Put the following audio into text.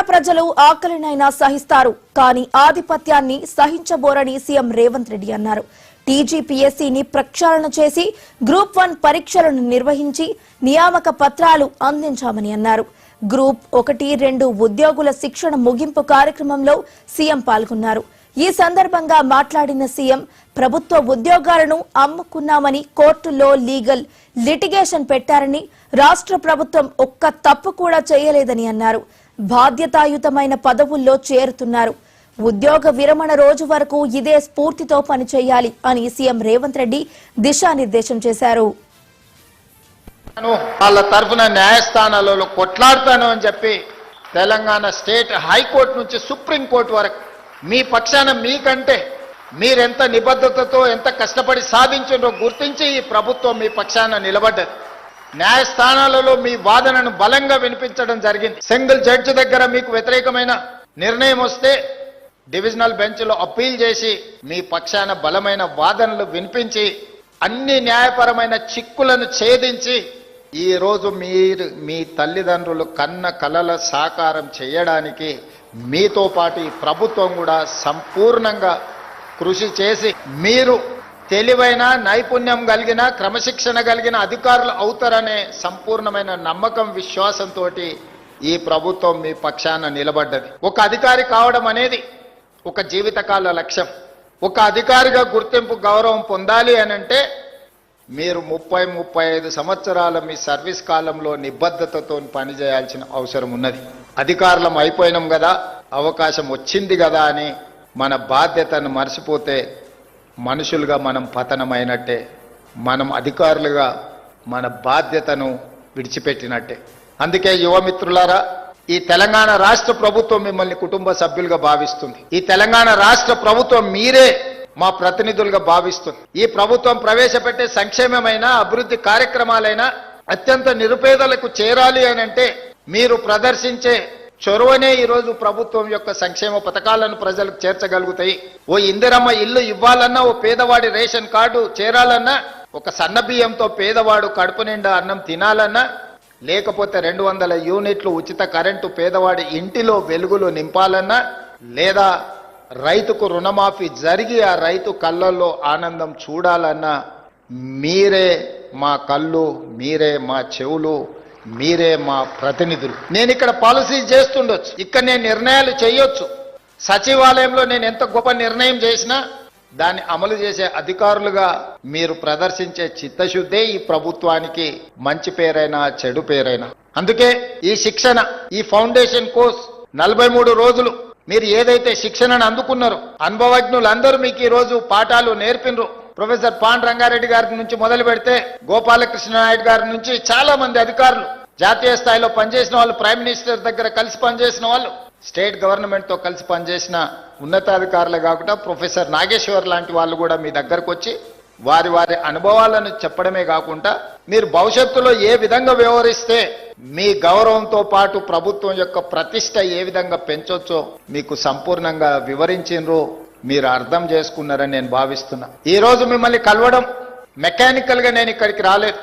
ప్రజలు ఆకలినైనా సహిస్తారు, కానీ ఆధిపత్యాన్ని సహించబోరని సీఎం రేవంత్ రెడ్డి అన్నారు. టీజీపీఎస్సీని ప్రక్షాళన చేసి గ్రూప్ 1 పరీక్షలను నిర్వహించి నియామక పత్రాలు అందించామని అన్నారు. గ్రూప్ 1, 2 ఉద్యోగుల శిక్షణ ముగింపు కార్యక్రమంలో సీఎం పాల్గొన్నారు. ఈ సందర్భంగా మాట్లాడిన సీఎం ప్రభుత్వ ఉద్యోగాలను అమ్ముకున్నామని కోర్టులో లీగల్ లిటిగేషన్ పెట్టారని, రాష్ట్ర ప్రభుత్వం ఒక్క తప్పు కూడా చేయలేదని అన్నారు. బాధ్యతాయుతమైన పదవుల్లో చేరుతున్నారు. ఉద్యోగ విరమణ రోజు వరకు ఇదే స్ఫూర్తితో పనిచేయాలి అని సీఎం రేవంత్ రెడ్డి దిశానిర్దేశం చేశారు. వాళ్ళ తరఫున న్యాయస్థానాలలో కొట్లాడతాను అని చెప్పి తెలంగాణ స్టేట్ హైకోర్టు నుంచి సుప్రీంకోర్టు వరకు మీ పక్షాన మీకంటే మీరెంత నిబద్ధతతో ఎంత కష్టపడి సాధించారో గుర్తించి ఈ ప్రభుత్వం మీ పక్షాన నిలబడ్డది. న్యాయస్థానాలలో మీ వాదనను బలంగా వినిపించడం జరిగింది. సింగిల్ జడ్జి దగ్గర మీకు వ్యతిరేకమైన నిర్ణయం వస్తే డివిజనల్ బెంచ్లో అప్పీల్ చేసి మీ పక్షాన బలమైన వాదనలు వినిపించి అన్ని న్యాయపరమైన చిక్కులను ఛేదించి ఈ రోజు మీరు మీ తల్లిదండ్రులు కన్న కలల సాకారం చేయడానికి మీతో పాటు ఈ ప్రభుత్వం కూడా సంపూర్ణంగా కృషి చేసి మీరు తెలివైన నైపుణ్యం కలిగిన క్రమశిక్షణ కలిగిన అధికారులు అవుతారనే సంపూర్ణమైన నమ్మకం విశ్వాసంతో ఈ ప్రభుత్వం మీ పక్షాన నిలబడ్డది. ఒక అధికారి కావడం అనేది ఒక జీవితకాల లక్ష్యం. ఒక అధికారిగా గుర్తింపు గౌరవం పొందాలి అనంటే మీరు 30-35 సంవత్సరాల మీ సర్వీస్ కాలంలో నిబద్ధతతో పనిచేయాల్సిన అవసరం ఉన్నది. అధికారులం అయిపోయినాం కదా, అవకాశం వచ్చింది కదా అని మన బాధ్యతను మర్చిపోతే మనుషులుగా మనం పతనమైనట్టే, మనం అధికారులుగా మన బాధ్యతను విడిచిపెట్టినట్టే. అందుకే యువమిత్రులారా, ఈ తెలంగాణ రాష్ట్ర ప్రభుత్వం మిమ్మల్ని కుటుంబ సభ్యులుగా భావిస్తుంది. ఈ తెలంగాణ రాష్ట్ర ప్రభుత్వం మీరే మా ప్రతినిధులుగా భావిస్తుంది. ఈ ప్రభుత్వం ప్రవేశపెట్టే సంక్షేమమైన అభివృద్ధి కార్యక్రమాలైనా అత్యంత నిరుపేదలకు చేరాలి అని అంటే మీరు ప్రదర్శించే చొరవనే ఈరోజు ప్రభుత్వం యొక్క సంక్షేమ పథకాలను ప్రజలకు చేర్చగలుగుతాయి. ఓ ఇందిరమ్మ ఇల్లు ఇవ్వాలన్నా, ఓ పేదవాడి రేషన్ కార్డు చేరాలన్నా, ఒక సన్న బియ్యంతో పేదవాడు కడుపు నిండా అన్నం తినాలన్నా, లేకపోతే 200 యూనిట్లు ఉచిత కరెంటు పేదవాడి ఇంటిలో వెలుగులు నింపాలన్నా, లేదా రైతుకు రుణమాఫీ జరిగి ఆ రైతు కళ్ళల్లో ఆనందం చూడాలన్నా మీరే మా కళ్ళు, మీరే మా చెవులు, మీరే మా ప్రతినిధులు. నేను ఇక్కడ పాలసీ చేస్తుండొచ్చు, ఇక్కడ నేను నిర్ణయాలు చేయొచ్చు. సచివాలయంలో నేను ఎంత గొప్ప నిర్ణయం చేసినా దాన్ని అమలు చేసే అధికారులుగా మీరు ప్రదర్శించే చిత్తశుద్ధే ఈ ప్రభుత్వానికి మంచి పేరైనా చెడు పేరైనా. అందుకే ఈ శిక్షణ, ఈ ఫౌండేషన్ కోర్స్ 43 రోజులు మీరు ఏదైతే శిక్షణను అందుకున్నారో అనుభవజ్ఞులందరూ మీకు ఈ రోజు పాఠాలు నేర్పినరు. ప్రొఫెసర్ పాండ్ రంగారెడ్డి గారి నుంచి మొదలు పెడితే గోపాలకృష్ణ నాయుడు గారి నుంచి చాలా మంది అధికారులు, జాతీయ స్థాయిలో పనిచేసిన వాళ్ళు, ప్రైమ్ మినిస్టర్ దగ్గర కలిసి పనిచేసిన వాళ్ళు, స్టేట్ గవర్నమెంట్ తో కలిసి పనిచేసిన ఉన్నతాధికారులే కాకుండా ప్రొఫెసర్ నాగేశ్వర్ లాంటి వాళ్ళు కూడా మీ దగ్గరకు వచ్చి వారి వారి అనుభవాలను చెప్పడమే కాకుండా మీరు భవిష్యత్తులో ఏ విధంగా వ్యవహరిస్తే మీ గౌరవంతో పాటు ప్రభుత్వం యొక్క ప్రతిష్ట ఏ విధంగా పెంచొచ్చో మీకు సంపూర్ణంగా వివరించినరు, మీరు అర్థం చేసుకున్నారని నేను భావిస్తున్నా. ఈ రోజు మిమ్మల్ని కలవడం మెకానికల్ గా నేను ఇక్కడికి రాలేదు.